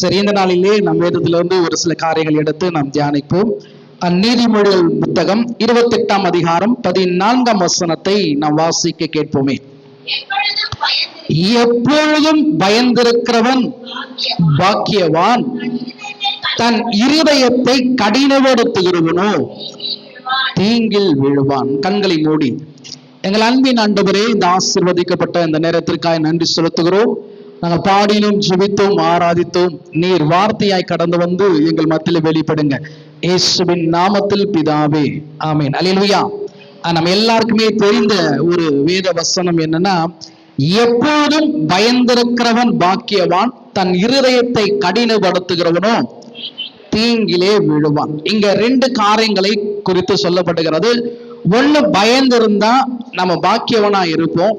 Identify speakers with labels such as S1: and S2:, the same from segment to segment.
S1: சரி, இந்த நாளிலே நம் வேதத்திலிருந்து ஒரு சில காரியங்கள் எடுத்து நாம் தியானிப்போம். நீதிமொழிகள் புத்தகம் 28ஆம் அதிகாரம் 14ஆம் வசனத்தை நாம் வாசிக்க கேட்போமே. எப்பொழுதும் பயந்திருக்கிறவன் பாக்கியவான், தன் இருதயத்தை கடினப்படுத்துகிறவனோ தீங்கில் விழுவான். கண்களை மூடி எங்கள் அன்பின் ஆண்டவரே, இந்த ஆசீர்வதிக்கப்பட்ட இந்த நேரத்திற்காக நன்றி செலுத்துகிறோம். நாங்கள் பாடினோம், ஜெபித்தோம், ஆராதித்தோம். நீர் வார்த்தையாய் கடந்து வந்து எங்கள் மத்தியில் வெளிப்படுங்க. இயேசுவின் நாமத்தில் பிதாவே, ஆமென். அல்லேலூயா. நம்ம எல்லாருக்குமே தெரிந்த ஒரு வேத வசனம் என்னன்னா, எப்போதும் பயந்திருக்கிறவன் பாக்கியவான், தன் இருதயத்தை கடினப்படுத்துகிறவனோ தீங்கிலே விழுவான். இங்க ரெண்டு காரியங்களை குறித்து சொல்லப்படுகிறது. ஒண்ணு, பயந்திருந்தா நம்ம பாக்கியவனா இருப்போம்.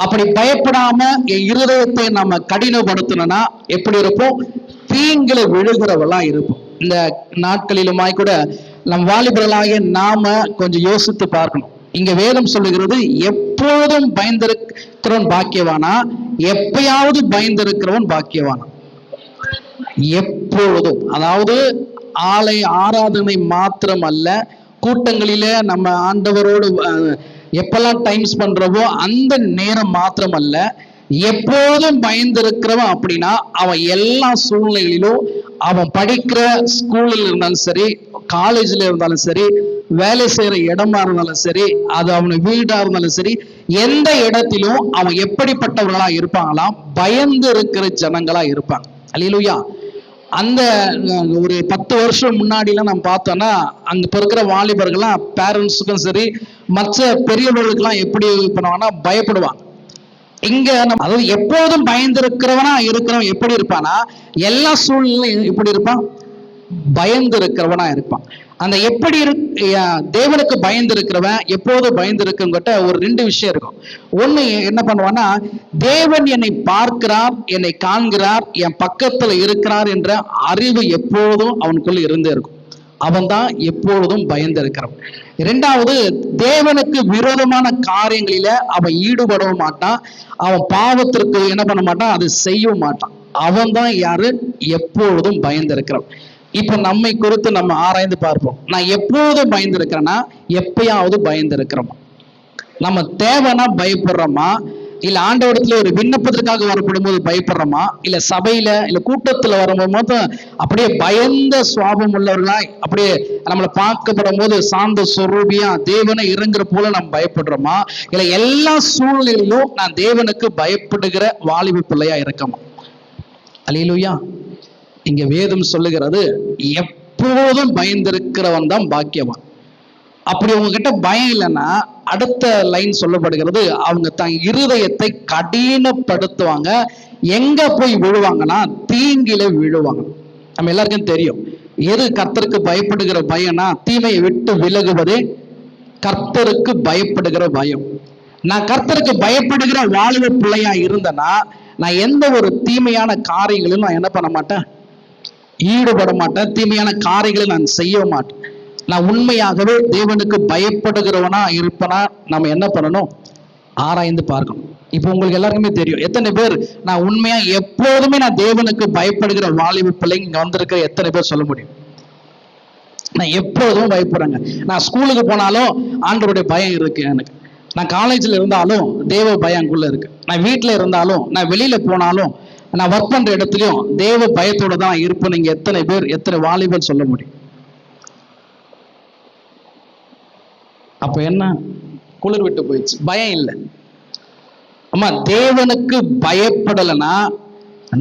S1: அப்படி பயப்படாம என் இருதயத்தை நம்ம கடினப்படுத்தணும்னா எப்படி இருப்போம்? தீங்கில விழுகிறவளா இருப்போம். இந்த நாட்களிலுமாய் கூட நம் வாலிபர்களாகிய நாம கொஞ்சம் யோசித்து பார்க்கணும். இங்க வேதம் சொல்லுகிறது, எப்போதும் பயந்திருக்கிறவன் பாக்கியவானா, எப்பயாவது பயந்திருக்கிறவன் பாக்கியவானா? எப்பொழுதும். அதாவது ஆலய ஆராதனை மாத்திரம் அல்ல, கூட்டங்களிலே நம்ம ஆண்டவரோடு எப்பெல்லாம் டைம்ஸ் பண்றவோ அந்த நேரம் மாத்திரம் அல்ல, எப்போதும் பயந்திருக்கிறவன். அப்படின்னா அவன் எல்லா சூழ்நிலைகளிலும், அவன் படிக்கிற ஸ்கூலில் இருந்தாலும் சரி, காலேஜ்ல இருந்தாலும் சரி, வேலை செய்யற இடமா இருந்தாலும் சரி, அது அவனு வீடா இருந்தாலும் சரி, எந்த இடத்திலும் அவன் எப்படிப்பட்டவர்களா இருப்பாங்களாம்? பயந்து இருக்கிற ஜனங்களா இருப்பாங்க. அல்லேலூயா. அந்த ஒரு 10 வருஷம் முன்னாடிலாம் நம்ம பார்த்தோம்னா, அங்க இருக்கிற வாலிபர்கள்லாம் பேரண்ட்ஸுக்கும் சரி, மற்ற பெரியவர்களுக்கெல்லாம் எப்படி பண்ணுவாங்கன்னா பயப்படுவாங்க. இங்க அதாவது எப்போதும் பயந்திருக்கிறவனா இருக்கிறவன் எப்படி இருப்பானா, எல்லா சூழ்நிலையும் எப்படி இருப்பான்? பயந்து இருக்கிறவனா இருப்பான். அந்த எப்படி தேவனுக்கு பயந்து இருக்கிறவன், எப்போது பயந்து இருக்கவங்கிட்ட ஒரு 2 விஷயம் இருக்கும். ஒண்ணு என்ன பண்ணுவான்னா, தேவன் என்னை பார்க்கிறார், என்னை காண்கிறார், என் பக்கத்துல இருக்கிறார் என்ற அறிவு எப்போதும் அவனுக்குள்ள இருந்தே இருக்கும். அவன் தான் எப்பொழுதும் பயந்து இருக்கிறவன். 2வது, தேவனுக்கு விரோதமான காரியங்களில அவன் ஈடுபடவும் மாட்டான். அவன் பாவத்திற்கு என்ன பண்ண மாட்டான், அது செய்யவும் மாட்டான். அவன் தான் யாரு? எப்பொழுதும் பயந்து இருக்கிறவன். இப்ப நம்மை குறித்து நம்ம ஆராய்ந்து பார்ப்போம். நான் எப்போதும் பயந்து இருக்கிறேன்னா, எப்பயாவது பயந்து இருக்கிறோமா? நம்ம தேவைன்னா பயப்படுறோமா, இல்ல ஆண்டவரிடத்துல ஒரு விண்ணப்பத்திற்காக வரப்படும் போது பயப்படுறோமா, இல்ல சபையில இல்ல கூட்டத்துல வரும்போது அப்படியே பயந்த சுவாபம் உள்ளவர்களாய் அப்படியே நம்மளை பார்க்கப்படும் போது சாந்த சொரூபியா தேவனை இறங்குற போல நம்ம பயப்படுறோமா, இல்ல எல்லா சூழ்நிலையிலும் நான் தேவனுக்கு பயப்படுகிற வாலிப பிள்ளையா இருக்கமா? அல்லேலூயா. இங்க வேதம் சொல்லுகிறது, எப்போதும் பயந்திருக்கிறவன் தான் பாக்கியவான். அப்படி உங்ககிட்ட பயம் இல்லைன்னா, அடுத்த லைன் சொல்லப்படுகிறது, அவங்க தன் இருதயத்தை கடினப்படுத்துவாங்க. எங்க போய் விழுவாங்கன்னா, தீங்கில விழுவாங்க. நம்ம எல்லாருக்கும் தெரியும், எது கர்த்தருக்கு பயப்படுகிற பயம்னா, தீமையை விட்டு விலகுவதே கர்த்தருக்கு பயப்படுகிற பயம். நான் கர்த்தருக்கு பயப்படுகிற வாலிப பிள்ளையா இருந்தேன்னா, நான் எந்த ஒரு தீமையான காரியங்களும் நான் என்ன பண்ண மாட்டேன், ஈடுபட மாட்டேன். தீமையான காரியங்களை நான் செய்ய மாட்டேன். நான் உண்மையாகவே தேவனுக்கு பயப்படுகிறவனா இருப்பனா நம்ம என்ன பண்ணணும்? ஆராய்ந்து பார்க்கணும். இப்போ உங்களுக்கு எல்லாருக்குமே தெரியும், எத்தனை பேர் நான் உண்மையா எப்போதுமே நான் தேவனுக்கு பயப்படுகிற வாலிப பிள்ளைங்க இங்க வந்திருக்கிற எத்தனை பேர் சொல்ல முடியும்? நான் எப்போதும் பயப்படுறேங்க. நான் ஸ்கூலுக்கு போனாலும் ஆண்டவருடைய பயம் இருக்கு எனக்கு. நான் காலேஜ்ல இருந்தாலும் தேவ பயங்குள்ள இருக்கு. நான் வீட்டுல இருந்தாலும், நான் வெளியில போனாலும், நான் ஒர்க் பண்ற இடத்துலயும் தேவ பயத்தோட தான் இருப்பேன். நீங்க எத்தனை பேர், எத்தனை வாலிபர் சொல்ல முடியும்? அப்ப என்ன? குளிர் விட்டு போயிடுச்சு, பயம் இல்லை. ஆமா, தேவனுக்கு பயப்படலைன்னா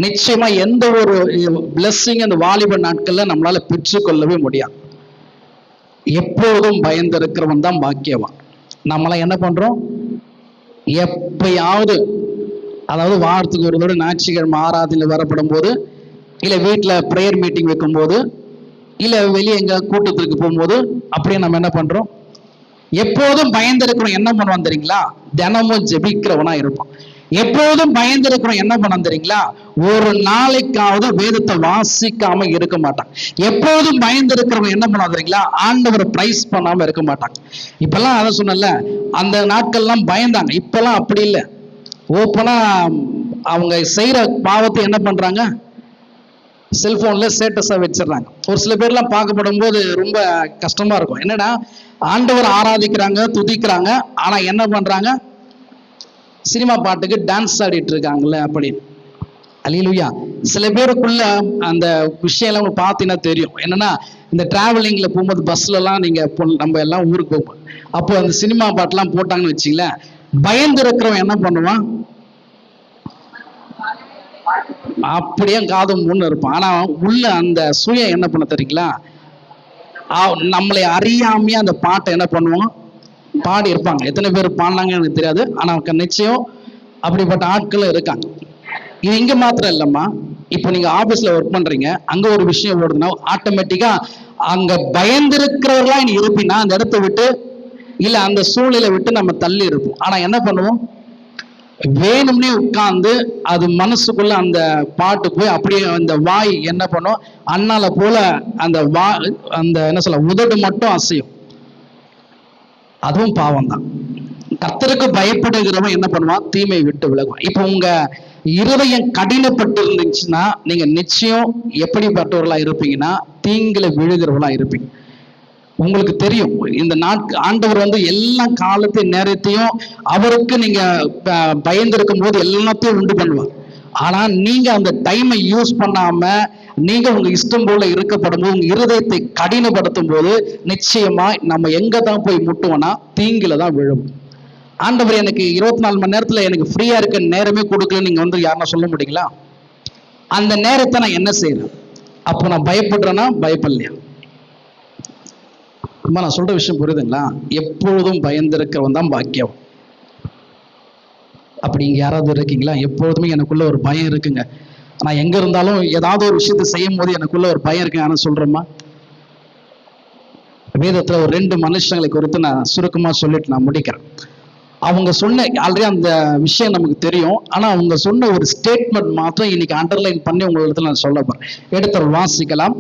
S1: நிச்சயமா எந்த ஒரு பிளஸ்ஸிங் அந்த வாலிப நாட்கள்ல நம்மளால பெற்றுக்கொள்ளவே முடியாது. எப்போதும் பயந்திருக்கிறவன் தான் பாக்கியவான். நம்மளாம் என்ன பண்றோம்? எப்பயாவது, அதாவது வாரத்துக்கு ஒரு தடவை ஞாயிற்றுக்கிழமை ஆராதனை வரப்படும் போது, இல்ல வீட்டுல பிரேயர் மீட்டிங் வைக்கும் போது, இல்ல வெளியே எங்க கூட்டத்திற்கு போகும்போது, அப்படியே நம்ம என்ன பண்றோம்? எப்போதும் பயந்திருக்கிறோம். என்ன பண்ணுவான் தெரியுங்களா? தினமும் ஜெபிக்கிறவனா இருப்பான். எப்போதும் பயந்திருக்கிறோம். என்ன பண்ண தெரியுங்களா? ஒரு நாளைக்காவது வேதத்தை வாசிக்காம இருக்க மாட்டான். எப்போதும் பயந்திருக்கிறவன் என்ன பண்ண தெரியுங்களா? ஆண்டவரை பிரைஸ் பண்ணாம இருக்க மாட்டாங்க. இப்பெல்லாம் அதை சொன்னல, அந்த நாட்கள்லாம் பயந்தாங்க. இப்பெல்லாம் அப்படி இல்லை. ஓப்பனா அவங்க செய்யற பாவத்தை என்ன பண்றாங்க? செல்போன்ல ஸ்டேட்டஸா வச்சிடறாங்க. ஒரு சில பேர்லாம் பார்க்கப்படும் போது ரொம்ப கஷ்டமா இருக்கும். என்னடா, ஆண்டவர் ஆராதிக்கிறாங்க, துதிக்கிறாங்க, ஆனா என்ன பண்றாங்க, சினிமா பாட்டுக்கு டான்ஸ் ஆடிட்டு இருக்காங்கல்ல அப்படின்னு. அல்லேலூயா. சில பேருக்குள்ள அந்த விஷயம் எல்லாம் பார்த்தீங்கன்னா தெரியும். என்னன்னா, இந்த டிராவலிங்ல போகும்போது பஸ்ல எல்லாம் நீங்க நம்ம எல்லாம் ஊருக்கு போவோம், அப்போ அந்த சினிமா பாட்டுலாம் போட்டாங்கன்னு வச்சுங்களேன், பயந்து இருக்கிறவன் என்ன பண்ணுவான், அப்படியே காதும் முன்னு இருப்பான். ஆனா உள்ள அந்த சுயம் என்ன பண்ண தெரியுங்களா, நம்மளை அறியாமையே அந்த பாட்டை என்ன பண்ணுவோம், பாடி இருப்பாங்க. எத்தனை பேர் பாடினாங்கன்னு எனக்கு தெரியாது, ஆனா நிச்சயம் அப்படிப்பட்ட ஆட்களும் இருக்காங்க. இது இங்க மாத்திரம் இல்லம்மா, இப்போ நீங்க ஆபீஸ்ல ஒர்க் பண்றீங்க, அங்க ஒரு விஷயம் ஓடுதுன்னா ஆட்டோமேட்டிக்கா அங்க பயந்திருக்கிறவர்களா நீ இருப்பீங்கன்னா அந்த இடத்த விட்டு, இல்ல அந்த சூழ்நிலை விட்டு நம்ம தள்ளி இருப்போம். ஆனா என்ன பண்ணுவோம், வேணும்னே உட்கார்ந்து அது மனசுக்குள்ள அந்த பாட்டு போய் அப்படியே அந்த வாய் என்ன பண்ணும், அண்ணால போல அந்த அந்த என்ன சொல்ல, உதடு மட்டும் அசையும். அதுவும் பாவம் தான். கர்த்தருக்கு பயப்படுகிறவன் என்ன பண்ணுவான், தீமை விட்டு விலகுவான். இப்போ உங்க இருதயம் கடினப்பட்டு இருந்துச்சுன்னா நீங்க நிச்சயம் எப்படிப்பட்டவர்களா இருப்பீங்கன்னா, தீங்குல விழுகிறவர்களா இருப்பீங்க. உங்களுக்கு தெரியும், இந்த ஆண்டவர் எல்லா காலத்தையும் நேரத்தையும் அவருக்கு நீங்க பயந்திருக்கும் போது எல்லாத்தையும் உண்டு பண்ணுவார். ஆனா நீங்க அந்த டைமை யூஸ் பண்ணாம நீங்க உங்க இஷ்டம் போல இருக்கப்படும் போது, உங்க இருதயத்தை கடினப்படுத்தும் போது நிச்சயமா நம்ம எங்க தான் போய் முட்டுவோம்னா தீங்குல தான் விழும். ஆண்டவர் எனக்கு 24 மணி நேரத்துல எனக்கு ஃப்ரீயா இருக்க நேரமே கொடுக்கல நீங்க யாருன்னா சொல்ல முடியுங்களா? அந்த நேரத்தை நான் என்ன செய்யறேன், அப்போ நான் பயப்படுறேன்னா பயப்படலையா? நான் சொல்ற விஷயம் புரியுதுங்களா? எப்பொழுதும் பயந்திருக்கிறவன் தான் பாக்கியம். அப்படி இங்க யாராவது இருக்கீங்களா? எப்பொழுதுமே எனக்குள்ள ஒரு பயம் இருக்குங்க, நான் எங்க இருந்தாலும் ஏதாவது ஒரு விஷயத்தை செய்யும் போது எனக்குள்ள ஒரு பயம் இருக்கு. ஆனா சொல்றேம்மா, வேதத்துல ஒரு 2 மனுஷங்களை குறித்து நான் சுருக்கமா சொல்லிட்டு நான் முடிக்கிறேன். அவங்க சொன்ன ஆல்ரெடி அந்த விஷயம் நமக்கு தெரியும், ஆனா அவங்க சொன்ன ஒரு ஸ்டேட்மெண்ட் மாத்திரம் இன்னைக்கு அண்டர்லைன் பண்ணி உங்களிடத்துல நான் சொல்ல போறேன். எடுத்து வாசிக்கலாம்.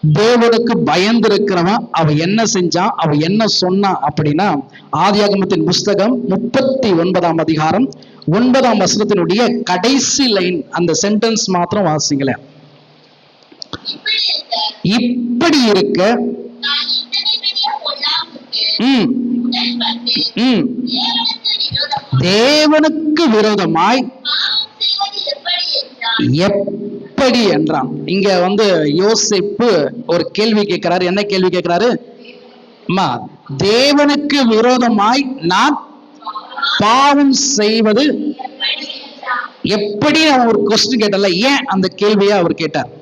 S1: தேவனுக்கு பயந்திருக்கிறவன் அவ என்ன செஞ்சான், அவ என்ன சொன்னான் அப்படின்னா, ஆதியாகமத்தின் புஸ்தகம் 39ஆம் அதிகாரம் 9ஆம் வசனத்தினுடைய கடைசி லைன், அந்த சென்டென்ஸ் மாத்திரம் வாசிங்கள. இப்படி இருக்க தேவனுக்கு விரோதமாய் எப்படி என்றான். இங்க யோசேப்பு ஒரு கேள்வி கேட்கிறாரு. என்ன கேள்வி கேட்கிறாரு? தேவனுக்கு விரோதமாய் நான் பாவம் செய்வது எப்படி? ஒரு கொஸ்டின் கேட்டல, ஏன் அந்த கேள்வியை அவர் கேட்டார்?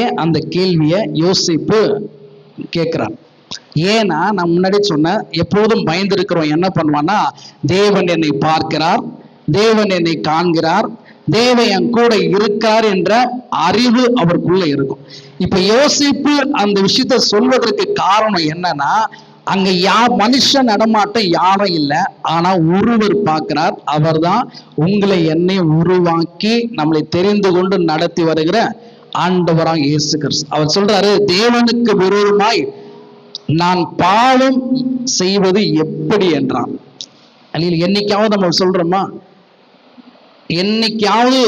S1: ஏன் அந்த கேள்வியை யோசிப்பு கேட்கிறார்? ஏன்னா நான் முன்னாடி சொன்ன, எப்போதும் பயந்திருக்கிறோம் என்ன பண்ணுவான்னா, தேவன் என்னை பார்க்கிறார், தேவன் என்னை காண்கிறார், தேவன் என் கூட இருக்கார் என்ற அறிவு அவருக்குள்ள இருக்கும். இப்ப யோசிப்பு அந்த விஷயத்த சொல்வதற்கு காரணம் என்னன்னா, அங்க மனுஷன் நடமாட்டம் யாரும் இல்லை, ஆனா ஒருவர் பார்க்கிறார். அவர் தான் உங்களை என்னை உருவாக்கி நம்மளை தெரிந்து கொண்டு நடத்தி வருகிற ஆண்டவராக இயேசு கிறிஸ்து. அவர் சொல்றாரு, தேவனுக்கு விரோதமாய் நான் பாவம் செய்வது எப்படி என்றான். என்னைக்காவது நம்ம சொல்றோமா? என்னைக்காவது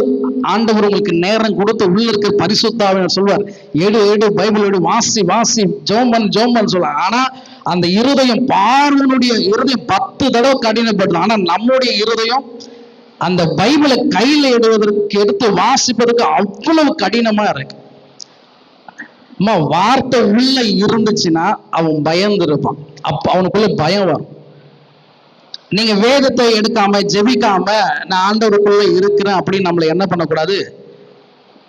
S1: ஆண்டவர் உங்களுக்கு நேரம் கொடுத்து உள்ள இருக்க பரிசுத்த ஆவியானவர் சொல்வார், எடு பைபிள் எடு, வாசி வாசி, ஜோமன் சொல்லுவார். ஆனா அந்த இருதயம், பார்வனுடைய இருதயம் 10 தடவை கடினப்படும். ஆனா நம்முடைய இருதயம் அந்த பைபிளை கையில எடுத்து வாசிப்பதற்கு அவ்வளவு கடினமா இருக்கு. வார்த்தை உள்ள இருந்துச்சுன்னா அவன் பயந்து இருப்பான். அப்ப அவனுக்குள்ள பயம் வரும். நீங்க வேதத்தை எடுக்காம ஜெபிக்காம நான் ஆண்டவருக்குள்ள இருக்கிறேன் அப்படின்னு நம்மளை என்ன பண்ணக்கூடாது.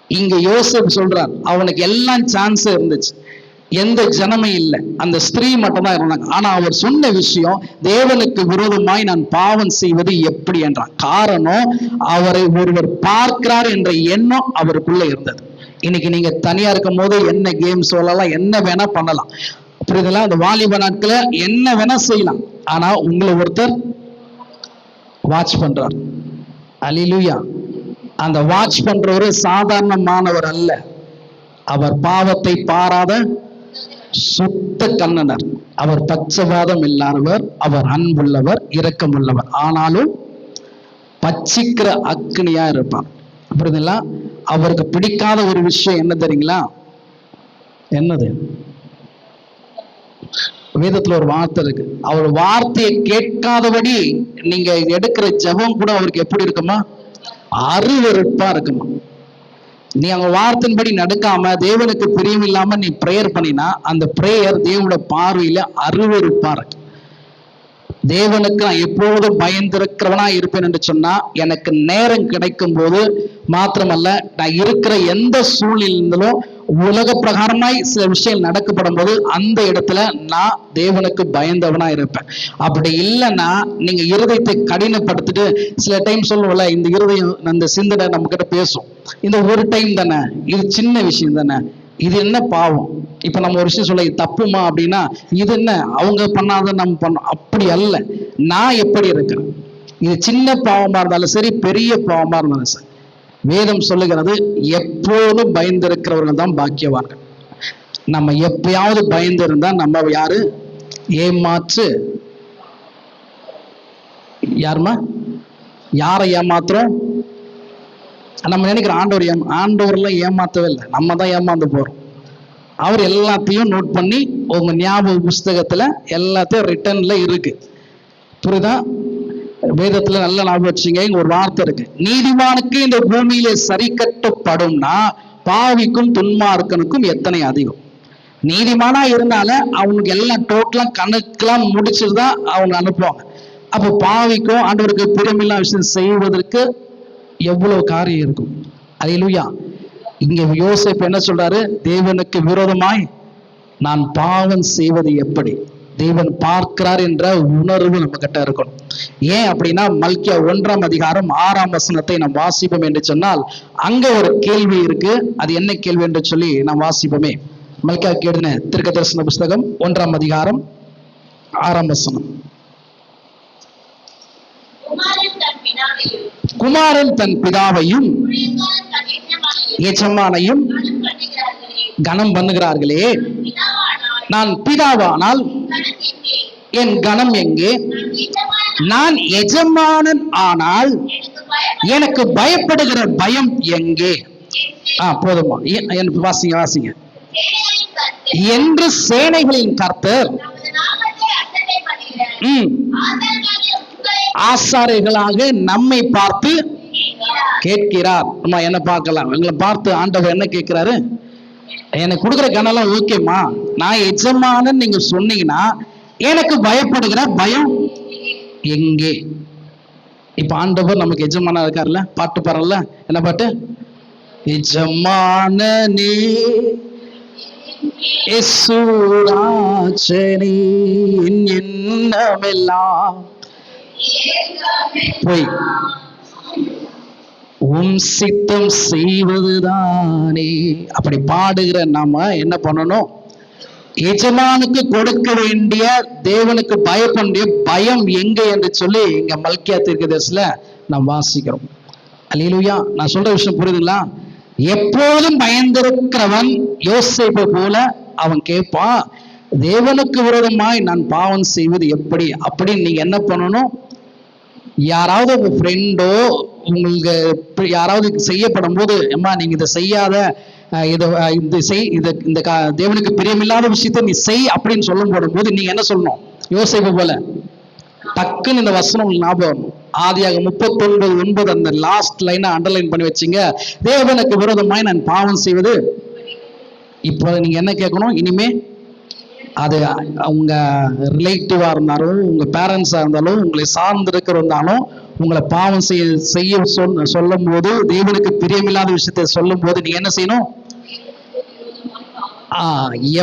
S1: இங்க யோசேப்பு சொல்றார், அவனுக்கு எல்லாம் சான்ஸ் இருந்துச்சு, எந்த ஜனமே இல்லை, அந்த ஸ்திரீ மட்டும் தான் இருந்தாங்க. ஆனா அவர் சொன்ன விஷயம், தேவனுக்கு விரோதமாய் நான் பாவம் செய்வது எப்படி என்றார். காரணம், அவரை ஒருவர் பார்க்கிறார் என்ற எண்ணம் அவருக்குள்ள இருந்தது. இன்னைக்கு நீங்க தனியா இருக்கும் போது என்ன கேம் சொல்லலாம், என்ன வேணா பண்ணலாம், புரியுதுங்களா? அந்த வாலிப நாட்களை என்ன வேணா செய்யலாம். ஆனா உங்களை ஒருத்தர் வாட்ச் பண்றார். அல்லேலூயா. அந்த வாட்ச் பண்றவரு சாதாரணமானவர் அல்ல. அவர் பாவத்தை பாராத சுத்த கண்ணனர். அவர் பட்சபாதம் இல்லாதவர், அவர் அன்புள்ளவர், இரக்கமுள்ளவர். ஆனாலும் பச்சிக்கிற அக்னியா இருப்பார். புரியுதுங்களா? அவருக்கு பிடிக்காத ஒரு விஷயம் என்ன தெரியுங்களா? என்னது? வேதத்துல ஒரு வார்த்தை இருக்கு. அவர் வார்த்தையை கேட்காதபடி நீங்க எடுக்கிற ஜெபம் கூட அவருக்கு எப்படி இருக்குமா? அருவருப்பா இருக்குமா? நீ அவங்க வார்த்தையின்படி நடக்காம தேவனுக்கு பிரியம் இல்லாம நீ பிரேயர் பண்ணினா அந்த பிரேயர் தேவனோட பார்வையில அருவருப்பா இருக்கு. தேவனுக்கு நான் எப்போதும் பயந்திருக்கிறவனா இருப்பேன் என்று சொன்னா, எனக்கு நேரம் கிடைக்கும் போது மாத்திரமல்ல, நான் இருக்கிற எந்த சூழ்நிலையிலும் உலக பிரகாரமாய் சில விஷயங்கள் நடக்கப்படும் போது அந்த இடத்துல நான் தேவனுக்கு பயந்தவனா இருப்பேன். அப்படி இல்லைன்னா நீங்க இருதயத்தை கடினப்படுத்திட்டு, சில டைம் சொல்லுவோம்ல, இந்த இருதயம் அந்த சிந்தனை நம்ம கிட்ட பேசும், இந்த ஒரு டைம் தானே, இது சின்ன விஷயம் தானே, இது என்ன பாவம், இப்ப நம்ம ஒரு விஷயம் சொல்ல தப்புமா அப்படின்னா, இது என்ன அவங்க பண்ணாத நம்ம பண்ணோம், அப்படி அல்ல. நான் எப்படி இருக்கிறேன், இது சின்ன பாவமா இருந்தாலும் சரி, பெரிய பாவமா இருந்தாலும் சரி, வேதம் சொல்லுகிறது எப்போதும் பயந்திருக்கிறவர்கள் தான் பாக்கியவான்கள். நம்ம எப்பயாவது பயந்து இருந்தா நம்ம யாரு? ஏமாற்று. யாருமா? யாரை ஏமாத்துறோம்? நம்ம நினைக்கிற ஆண்டவர்லாம் ஏமாத்தவே இல்லை, நம்ம தான் ஏமாந்து போறோம். அவர் எல்லாத்தையும் நோட் பண்ணி உங்க ஞாபக புஸ்தகத்துல எல்லாத்தையும் ரிட்டர்ன்ல இருக்கு. புரியுதா? வேதத்துல நல்ல ஞாபகம் வச்சுங்க, ஒரு வார்த்தை இருக்கு, நீதிமானுக்கு இந்த பூமியில சரி கட்டப்படும்னா பாவிக்கும் துன்மார்க்கனுக்கும் எத்தனை அதிகம். நீதிமானா இருந்தால அவனுக்கு எல்லாம் டோட்டலா கணக்கெல்லாம் முடிச்சுதான் அவங்க அனுப்புவாங்க. அப்போ பாவிக்கும் ஆண்டவருக்கு பிரியமில்லா விஷயம் செய்வதற்கு எவ்வளவு காரியம் இருக்கும். அல்லேலூயா. இங்க யோசேப்பு என்ன சொல்றாரு? தேவனுக்கு விரோதமாய் நான் பாவம் செய்வது எப்படி தேவன் பார்க்கிறார் என்ற உணர்வு நம்ம கிட்ட இருக்கணும். ஏன் அப்படின்னா, மல்கியா 1ஆம் அதிகாரம் 6ஆம் வசனத்தை நாம் வாசிப்போம் என்று சொன்னால் அங்க ஒரு கேள்வி இருக்கு. அது என்ன கேள்வி என்று சொல்லி நாம் வாசிப்போமே. மல்கியா எழுதின தீர்க்கதரிசன புஸ்தகம் 1ஆம் அதிகாரம் 6ஆம் வசனம். குமாரன் தன் பிதாவையும் எஜமானையும் கனம் பண்ணுகிறார்களே, நான் பிதாவானால் என் கனம் எங்கே? நான் எஜமானன் ஆனால் எனக்கு பயப்படுகிற பயம் எங்கே? போதுமா? வாசிங்க வாசிங்க. என்று சேனைகளின் கர்த்தர் ஆசாரியர்களாக நம்மை பார்த்து கேட்கிறார். நம்ம என்ன பார்க்கலாம், எங்களை பார்த்து ஆண்டவர் என்ன கேட்கிறாரு? எனக்கு கொடுக்குற கனெல்லாம் ஓகேமா, நான் எஜமானன் நீங்க சொன்னீங்கன்னா எனக்கு பயப்படுகிற பயம் எங்கே? இப்ப ஆண்டவர் நமக்கு எஜமானா இருக்காருல்ல, பாட்டு பாருல்ல, என்ன பாட்டு? எஜமானனே எசுராஜனே எண்ணமெல்லாம் போய் உம் சித்தம் செய்வதுதானே. அப்படி பாடுகிற நாம என்ன பண்ணணும்? எஜமானுக்கு கொடுக்க வேண்டிய, தேவனுக்கு பயப்பட பயம் எங்கே என்று சொல்லி இங்க மல்கியா தீர்க்கதரிசில நாம் வாசிக்கிறோம். அல்லேலூயா. நான் சொல்ற விஷயம் புரியுதுங்களா? எப்போதும் பயந்திருக்கிறவன் யோசேப்பு போல அவன் கேட்பான், தேவனுக்கு விரோதமாய் நான் பாவம் செய்வது எப்படி அப்படின்னு நீங்க என்ன பண்ணணும்? யாராவது உங்க ஃப்ரெண்டோ உங்களுக்கு யாராவது செய்யப்படும் போது, அம்மா நீங்க இதை செய்யாத, இதை செய், இந்த தேவனுக்கு பிரியமில்லாத விஷயத்த நீ செய் அப்படின்னு சொல்லும் போடும்போது நீங்க என்ன சொல்லணும்? யோசேப்பு போல டக்குன்னு இந்த வசனம் ஞாபகம். ஆதியாகமம் 39:9 அந்த லாஸ்ட் லைனை அண்டர்லைன் பண்ணி வச்சுங்க. தேவனுக்கு விரோதமாய் நான் பாவம் செய்வது. இப்போ நீங்க என்ன கேட்கணும்? இனிமே அது உங்க ரிலேட்டிவா இருந்தாலும், உங்க பேரண்ட்ஸா இருந்தாலும், உங்களை சார்ந்து இருக்கிறாலும், உங்களை பாவம் செய்ய சொல்லும் போது, தேவனுக்கு பிரியமில்லாத விஷயத்தை சொல்லும் போது நீங்க என்ன செய்யணும்?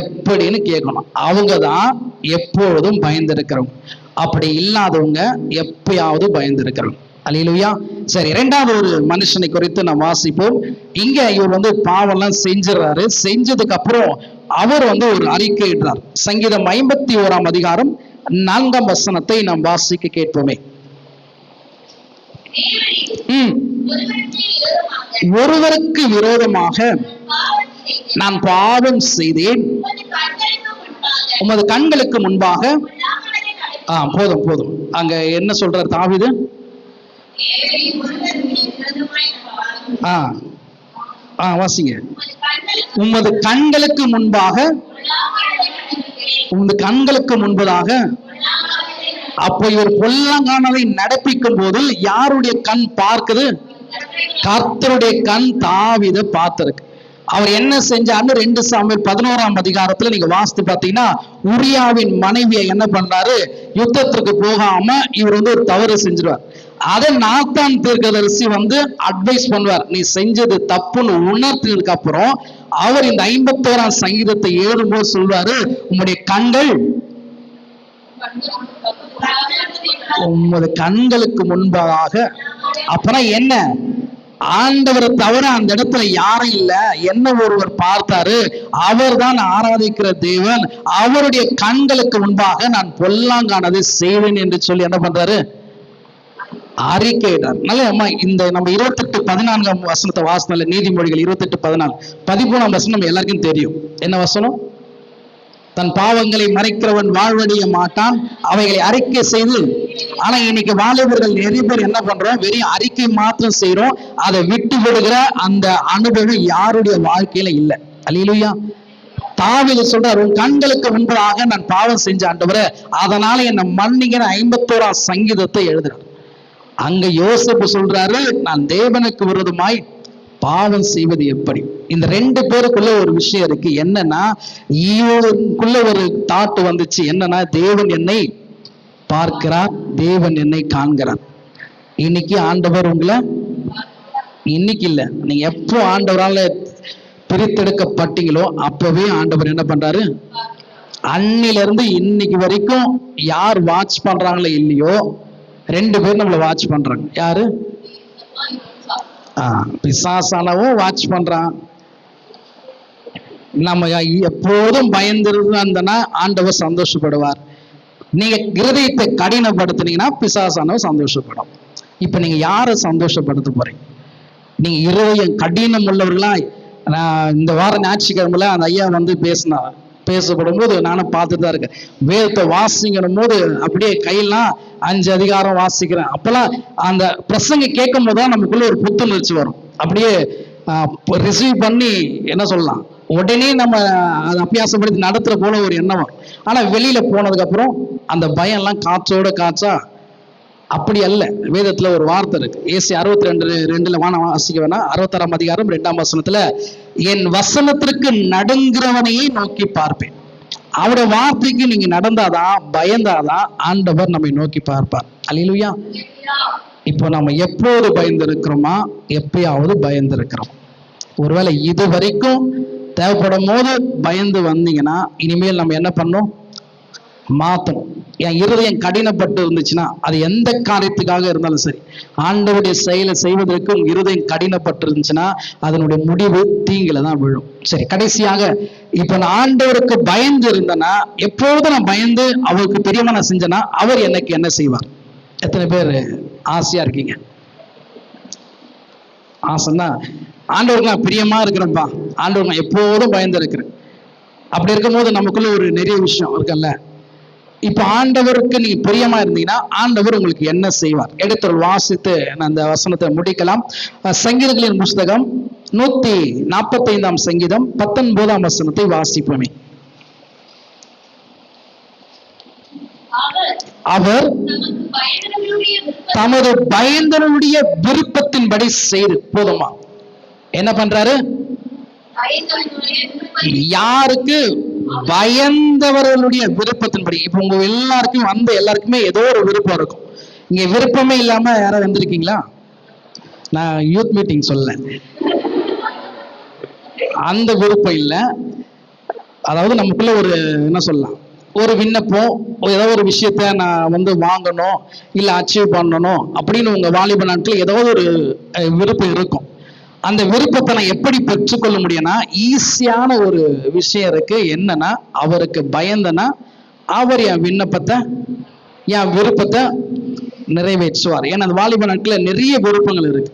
S1: எப்படின்னு கேட்கணும். அவங்கதான் எப்பொழுதும் பயந்திருக்கிறவங்க. அப்படி இல்லாதவங்க எப்பயாவது பயந்திருக்கிறவங்க. அல்லேலூயா. சரி, இரண்டாவது ஒரு மனுஷனை குறித்து நாம் வாசிப்போம். இங்க இவர் பாவம் எல்லாம் செஞ்சிடறாரு. செஞ்சதுக்கு அப்புறம் அவர் ஒரு அறிக்கை இடுறார். சங்கீதம் 51ஆம் அதிகாரம் 4ஆம் வசனத்தை நாம் வாசிக்க கேட்போமே. ஒருவருக்கு விரோதமாக நான் பாவம் செய்தேன், உமது கண்களுக்கு முன்பாக. போதும் போதும். அங்க என்ன சொல்றார் தாவீது? ஆ ஆ வாசிங்க. உமது கண்களுக்கு முன்பாக, உமது கண்களுக்கு முன்பதாக. அப்போ இவர் பொல்லாங்கானதை நடப்பிக்கும் போது யாருடைய கண் பார்க்குது? கர்த்தருடைய கண் தாவீதை பார்த்திருக்கு. அவர் என்ன செஞ்சாருன்னு 2 சாமுவேல் 11ஆம் அதிகாரத்துல நீங்க வாசித்து பார்த்தீங்கன்னா, உரியாவின் மனைவியை என்ன பண்றாரு? யுத்தத்திற்கு போகாம இவர் ஒரு தவறு செஞ்சிருவார். அதை நாத்தான் தீர்க்கதரிசி அட்வைஸ் பண்ணுவார். நீ செஞ்சது தப்புன்னு உணர்த்தினதுக்கு அப்புறம் அவர் இந்த 51ஆம் சங்கீதத்தை எழுதும்போது சொல்வாரு, உம்முடைய கண்கள் உமது கண்களுக்கு முன்பாக. அப்பனா என்ன? ஆண்டவரை தவிர அந்த இடத்துல யாரும் இல்ல, என்ன ஒருவர் பார்த்தாரு, அவர் தான் ஆராதிக்கிற தேவன். அவருடைய கண்களுக்கு முன்பாக நான் பொல்லாங்கானதை செய்வேன் என்று சொல்லி என்ன பண்றாரு? அறிக்கையிட்டார். நல்ல அம்மா, இந்த நம்ம 28:14 வசனத்தை வாசனல, நீதிமொழிகள் 28:14. 13ஆம் வசனம் நம்ம எல்லாருக்கும் தெரியும். என்ன வசனம்? தன் பாவங்களை மறைக்கிறவன் வாழ்வடைய மாட்டான், அவைகளை அறிக்கை செய்து. ஆனா இன்னைக்கு வாலிபர்கள் நிறைய பேர் என்ன பண்றோம்? வெறும் அறிக்கை மாத்திரம் செய்யறோம், அதை விட்டு விடுகிற அந்த அனுபவம் யாருடைய வாழ்க்கையில இல்லை. அல்லேலூயா. தாவீது சொல்றார், உன் கண்களுக்கு முன்பதாக நான் பாவம் செஞ்ச ஆண்டவரே, அதனால என்ன மன்னிக்கிற 51ஆம் சங்கீதத்தை எழுதுறார். அங்க யோசேப்பு சொல்றாரு, நான் தேவனுக்கு விரோதமாய் பாவம் செய்வது எப்படி? இந்த 2 பேருக்குள்ள ஒரு விஷயம் இருக்கு. என்னன்னா, இவருக்குள்ள ஒரு தாட் வந்துச்சு. என்னன்னா, தேவன் என்னை பார்க்கிறார், தேவன் என்னை காண்கிறார். இன்னைக்கு ஆண்டவர் உங்களை, இன்னைக்கு இல்ல, நீங்க எப்போ ஆண்டவரால பிரித்தெடுக்கப்பட்டீங்களோ அப்பவே ஆண்டவர் என்ன பண்றாரு? அன்னில இருந்து இன்னைக்கு வரைக்கும் யார் வாட்ச் பண்றாங்களோ இல்லையோ, 2 பேர் நம்மளை வாட்ச் பண்றாங்க. யாரு? பிசாசானவும் வாட்ச் பண்றான். நம்ம எப்போதும் பயந்துருந்தா ஆண்டவர் சந்தோஷப்படுவார். நீங்க இருதயத்தை கடினப்படுத்தினீங்கன்னா பிசாசானவும் சந்தோஷப்படும். இப்ப நீங்க யாரை சந்தோஷப்படுத்த போறீங்க? நீங்க இருதயம் கடினம் உள்ளவர்களா? இந்த வாரம் ஞாயிற்றுக்கிழமையில அந்த ஐயா பேசப்படும் போது நானும் பார்த்துட்டு தான் இருக்கேன். வேதத்தை வாசிக்கணும் போது அப்படியே கையெல்லாம் 5 அதிகாரம் வாசிக்கிறேன். அப்பெல்லாம் அந்த பிரசங்க கேட்கும் போதுதான் நமக்குள்ள ஒரு புத்துணர்ச்சி வரும். அப்படியே ரிசீவ் பண்ணி என்ன சொல்லலாம், உடனே நம்ம அதை அபியாசப்படுத்தி நடத்துற போல ஒரு எண்ணம் வரும். ஆனா வெளியில போனதுக்கு அப்புறம் அந்த பயம் எல்லாம் காற்றோட காற்றா. அப்படி அல்ல. வேதத்துல ஒரு வார்த்தை இருக்கு. ஏசி 62:2 வாசிக்க வேணா. 66ஆம் அதிகாரம் 2ஆம் வசனத்துல, என் வசனத்திற்கு நடுங்கிறவனையே நோக்கி பார்ப்பேன். அவருடைய வார்த்தைக்கு நீங்க நடந்தாதான், பயந்தாதான் ஆண்டவர் நம்மை நோக்கி பார்ப்பார். அல்லேலூயா. இப்போ நம்ம எப்போது பயந்திருக்கிறோமா? எப்பயாவது பயந்திருக்கிறோம். ஒருவேளை இது வரைக்கும் தேவைப்படும் போது பயந்து வந்தீங்கன்னா, இனிமேல் நம்ம என்ன பண்ணோம்? மாத்தணும். என் இருதயம் கடினப்பட்டு இருந்துச்சுன்னா, அது எந்த காரியத்துக்காக இருந்தாலும் சரி, ஆண்டவருடைய செயலை செய்வதற்கு உங்க இருதயம் கடினப்பட்டு இருந்துச்சுன்னா அதனுடைய முடிவு தீங்குல தான் விழும். சரி, கடைசியாக இப்ப நான் ஆண்டவருக்கு பயந்து இருந்தேன்னா, எப்பொழுதும் நான் பயந்து அவருக்கு பிரியமா நான் செஞ்சேன்னா அவர் எனக்கு என்ன செய்வார்? எத்தனை பேர் ஆசையா இருக்கீங்க? ஆசைன்னா, ஆண்டவருக்கு நான் பிரியமா இருக்கிறேன்ப்பா, ஆண்டவருக்கு நான் எப்போதும் பயந்து இருக்கிறேன். அப்படி இருக்கும்போது நமக்குள்ள ஒரு நிறைய விஷயம் இருக்குல்ல. இப்ப ஆண்டவருக்கு நீங்க பிரியமா இருந்தீங்கன்னா ஆண்டவர் உங்களுக்கு என்ன செய்வார்? எடுத்து வாசித்து நான் அந்த வசனத்தை முடிக்கலாம். சங்கீதங்களின் புஸ்தகம் 145ஆம் சங்கீதம் 19ஆம் வசனத்தை வாசிப்போமே. அவர் தமது பயந்தவருடைய விருப்பத்தின்படி செய்து. போதுமா? என்ன பண்றாரு? யாருக்கு? பயந்தவர்களுடைய விருப்பத்தின்படி. இப்ப உங்க எல்லாருக்கும் எல்லாருக்குமே ஏதோ ஒரு விருப்பம் இருக்கும். இங்க விருப்பமே இல்லாம யாரும் வந்திருக்கீங்களா? நான் யூத் மீட்டிங் சொல்ல, அந்த விருப்பம் இல்ல. அதாவது நமக்குள்ள ஒரு என்ன சொல்லலாம், ஒரு விண்ணப்பம், ஏதோ ஒரு விஷயத்த நான் வாங்கணும், இல்ல அச்சீவ் பண்ணணும் அப்படின்னு உங்க வாலிப நாட்கள் ஏதோ ஒரு விருப்பம் இருக்கும். அந்த விருப்பத்தை நான் எப்படி பெற்றுக்கொள்ள முடியும்னா, ஈஸியான ஒரு விஷயம் இருக்கு. என்னன்னா, அவருக்கு பயந்தனா அவர் என் விண்ணப்பத்தை, என் விருப்பத்தை நிறைவேற்றுவார். ஏன்னா அந்த வாலிப நாட்களில் நிறைய விருப்பங்கள் இருக்கு.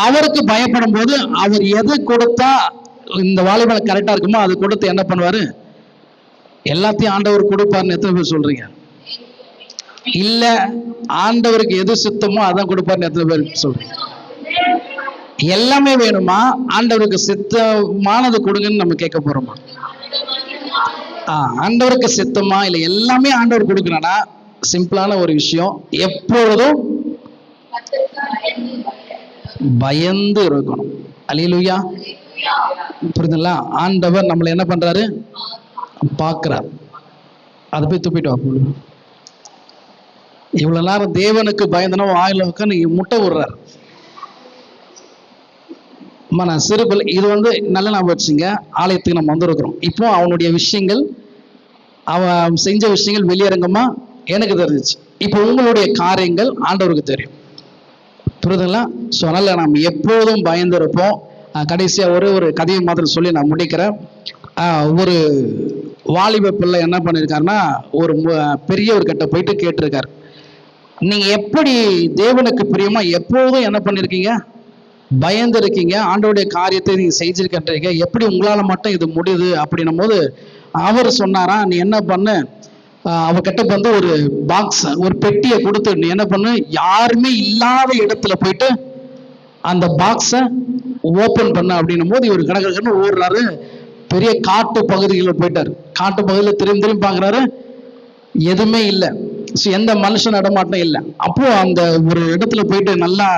S1: அவருக்கு பயப்படும் போது அவர் எது கொடுத்தா இந்த வாலிபனை கரெக்டா இருக்குமோ அது கொடுத்து என்ன பண்ணுவாரு? எல்லாத்தையும் ஆண்டவர் கொடுப்பாருன்னு எத்தனை பேர் சொல்றீங்க? இல்ல ஆண்டவருக்கு எது சுத்தமோ அதான் கொடுப்பாருன்னு எத்தனை பேர் சொல்றேன்? எல்லாமே வேணுமா? ஆண்டவருக்கு சித்தமானது கொடுங்கன்னு நம்ம கேட்க போறோமா? ஆண்டவருக்கு சித்தமா இல்ல எல்லாமே ஆண்டவர் கொடுக்கணும்னா சிம்பிளான ஒரு விஷயம், எப்பொழுதும் பயந்து இருக்கணும். அல்லேலூயா. புரியுதுங்களா? ஆண்டவர் நம்மளை என்ன பண்றாரு? பார்க்கிறார். அதை போய் துப்பிட்டு வா. இவ்வளவு நேரம் தேவனுக்கு பயந்தனா வாயில உட்காந்து முட்டை விடுறாரு. நான் சிறுபிள்ளை இது நல்ல ஞாபகம் வச்சுங்க. ஆலயத்துக்கு நம்ம வந்திருக்கிறோம். இப்போ அவனுடைய விஷயங்கள், அவன் செஞ்ச விஷயங்கள் வெளியரங்கமா எனக்கு தெரிஞ்சிச்சு. இப்போ உங்களுடைய காரியங்கள் ஆண்டவருக்கு தெரியும். புரியுதுங்களா? ஸோ அதனால நம்ம எப்போதும் பயந்துருப்போம். கடைசியா ஒரு கதையை மாத்திரம் சொல்லி நான் முடிக்கிறேன். ஒரு வாலிப பிள்ளை என்ன பண்ணியிருக்காருன்னா, ஒரு பெரியவர்கிட்ட போயிட்டு கேட்டிருக்காரு, நீங்க எப்படி தேவனுக்கு பிரியமா எப்போதும் என்ன பண்ணிருக்கீங்க? பயந்து இருக்கீங்க. ஆண்டோடைய காரியத்தை நீங்க செஞ்சிருக்கீங்க, எப்படி உங்களால மட்டும் இது முடியுது அப்படின்னும் போது அவர் சொன்னாரா, நீ என்ன பண்ணு, அவர்கிட்ட ஒரு பாக்ஸ், ஒரு பெட்டியை கொடுத்து நீ என்ன பண்ணு, யாருமே இல்லாத இடத்துல போயிட்டு அந்த பாக்ஸை ஓபன் பண்ண அப்படின்னும் போது இவர் கடற்கன்னு ஓடுறாரு. பெரிய காட்டு பகுதிகளில் போயிட்டாரு. காட்டு பகுதியில் திரும்பி திரும்பி பார்க்குறாரு, எதுவுமே இல்லை. எந்த மனுஷன் நடமாட்டம் இல்லை. அப்போ அந்த ஒரு இடத்துல போயிட்டு நல்லா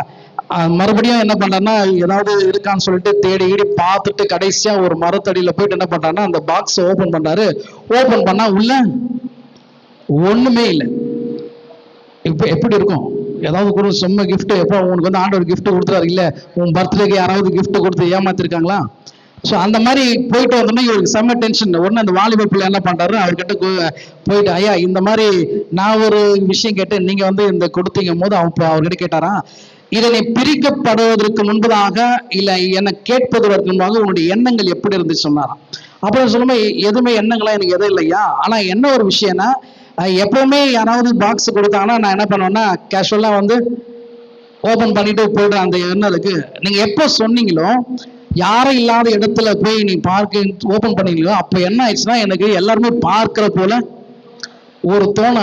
S1: மறுபடியும் என்ன பண்றாருன்னா, ஏதாவது இருக்கான்னு சொல்லிட்டு தேடி பார்த்துட்டு கடைசியா ஒரு மரத்தடியில போயிட்டு என்ன பண்றாருன்னா, அந்த பாக்ஸ் ஓபன் பண்றாரு. ஓபன் பண்ணா உள்ள ஒண்ணுமே இல்லை. இப்ப எப்படி இருக்கும்? ஏதாவது கூட சும்மா கிஃப்ட், எப்போ உனக்கு ஆண்டவர் கிஃப்ட் கொடுத்துறாரு, இல்ல உன் பர்த்டேக்கு யாராவது கிஃப்ட் கொடுத்து ஏமாத்திருக்காங்களா? ஸோ அந்த மாதிரி போயிட்டு வந்தோம்னா இவருக்கு செம்ம டென்ஷன். உடனே அந்த வாலிப பிள்ளை என்ன பண்றாரு, அவர்கிட்ட போயிட்டு, ஐயா இந்த மாதிரி நான் ஒரு விஷயம் கேட்டேன், நீங்க இந்த கொடுத்தீங்க போது அவர்கிட்ட கேட்டாரா, இதனை பிரிக்கப்படுவதற்கு முன்பதாக இல்ல என்னை கேட்பதற்கு முன்பாக உன்னுடைய எண்ணங்கள் எப்படி இருந்துச்சு சொன்னாராம். அப்புறம் சொல்லும்போது எதுவுமே எண்ணங்களா எனக்கு எதுவும் இல்லையா, ஆனா என்ன ஒரு விஷயம்னா, எப்பவுமே யாராவது பாக்ஸ் கொடுத்தாங்கன்னா நான் என்ன பண்ணுவேன்னா கேஷுவலா ஓபன் பண்ணிட்டு போயிடுறேன். அந்த எண்ணம் இருக்கு. நீங்க எப்போ சொன்னீங்களோ யாரும் இல்லாத இடத்துல போய் நீ பார்க்க ஓபன் பண்ணீங்களோ அப்ப என்ன ஆயிடுச்சுன்னா, எனக்கு எல்லாருமே பார்க்கிற போல ஒரு தோண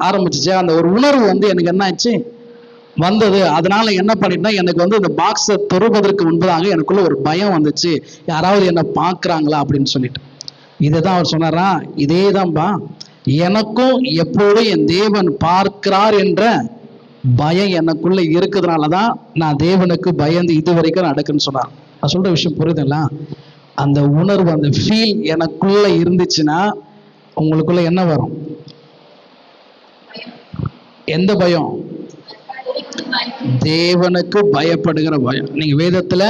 S1: ஆரம்பிச்சிச்சு. அந்த ஒரு உணர்வு எனக்கு என்ன ஆயிடுச்சு வந்தது. அதனால என்ன பண்ணிட்டேன்னா, எனக்கு இந்த பாக்ஸை தொடுவதற்கு முன்பதாக எனக்குள்ள ஒரு பயம் வந்துச்சு, யாராவது என்ன பார்க்கறாங்களா அப்படின்னு சொல்லிட்டு. இதைதான் அவர் சொன்னாரா, இதே தான்பா எனக்கும் எப்போதும் என் தேவன் பார்க்கிறார் என்ற பயம் எனக்குள்ள இருக்கிறதுனாலதான் நான் தேவனுக்கு பயந்து இது வரைக்கும் நடக்குன்னு சொன்னார். நான் சொல்ற விஷயம் புரியுதுங்களா? அந்த உணர்வு, அந்த ஃபீல் எனக்குள்ள இருந்துச்சுன்னா உங்களுக்குள்ள என்ன வரும்? எந்த பயம்? தேவனுக்கு பயப்படுகிற பயம். நீங்க வேதத்துல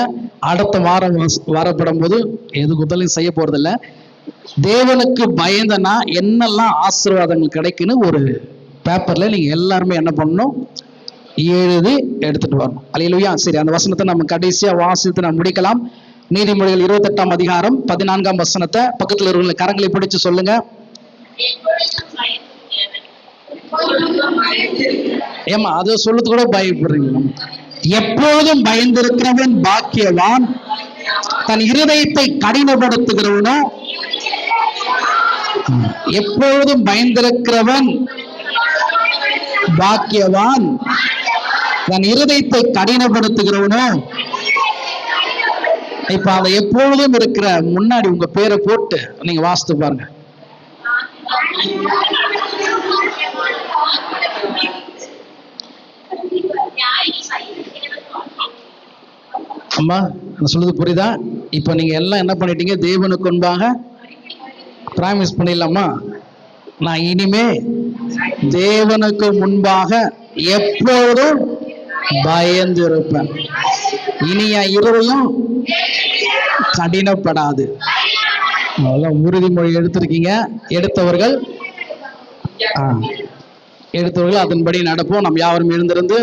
S1: அடுத்த வாரம் வரப்படும் போது எது குதலையும் செய்ய போறதில்ல. தேவனுக்கு பயந்தனா என்னெல்லாம் ஆசீர்வாதங்கள் கிடைக்குன்னு ஒரு பேப்பர்ல நீங்க எல்லாருமே என்ன பண்ணணும், எழுதி எடுத்துட்டு வரணும். அல்லேலூயா. சரி, அந்த வசனத்தை நம்ம கடைசியா வாசித்து நம்ம முடிக்கலாம். நீதிமொழிகள் 28ஆம் அதிகாரம் 14ஆம் வசனத்தை பக்கத்துல இருக்கிற கரங்களை பிடிச்சு சொல்லுங்க. ஏமா அதை சொல்லுறது கூட பயப்படுறீங்க. எப்போதும் பயந்திருக்கிறவன் பாக்கியவான், தன் இருதயத்தை கடினப்படுத்துகிறவனோ. எப்பொழுதும் பயந்திருக்கிறவன் பாக்கியவான், தன் இருதயத்தை கடினப்படுத்துகிறவனோ. இப்ப அதை எப்பொழுதும் இருக்கிற முன்னாடி உங்க பேரை போட்டு நீங்க வாசித்து பாருங்க. அம்மா நான் சொல்றது புரியுதா? இப்ப நீங்க எல்லாம் என்ன பண்ணிட்டீங்க, தேவனுக்கு முன்பாக பிராமிஸ் பண்ணிடலாமா, நான் இனிமே தேவனுக்கு முன்பாக எப்போதும் பயந்து இருப்பேன், இனி என் இருதயம் கடினப்படாது. உறுதிமொழி எடுத்திருக்கீங்க. எடுத்தவர்கள் அதன்படி நடப்போம். நாம் யாவரும் எழுந்திருந்து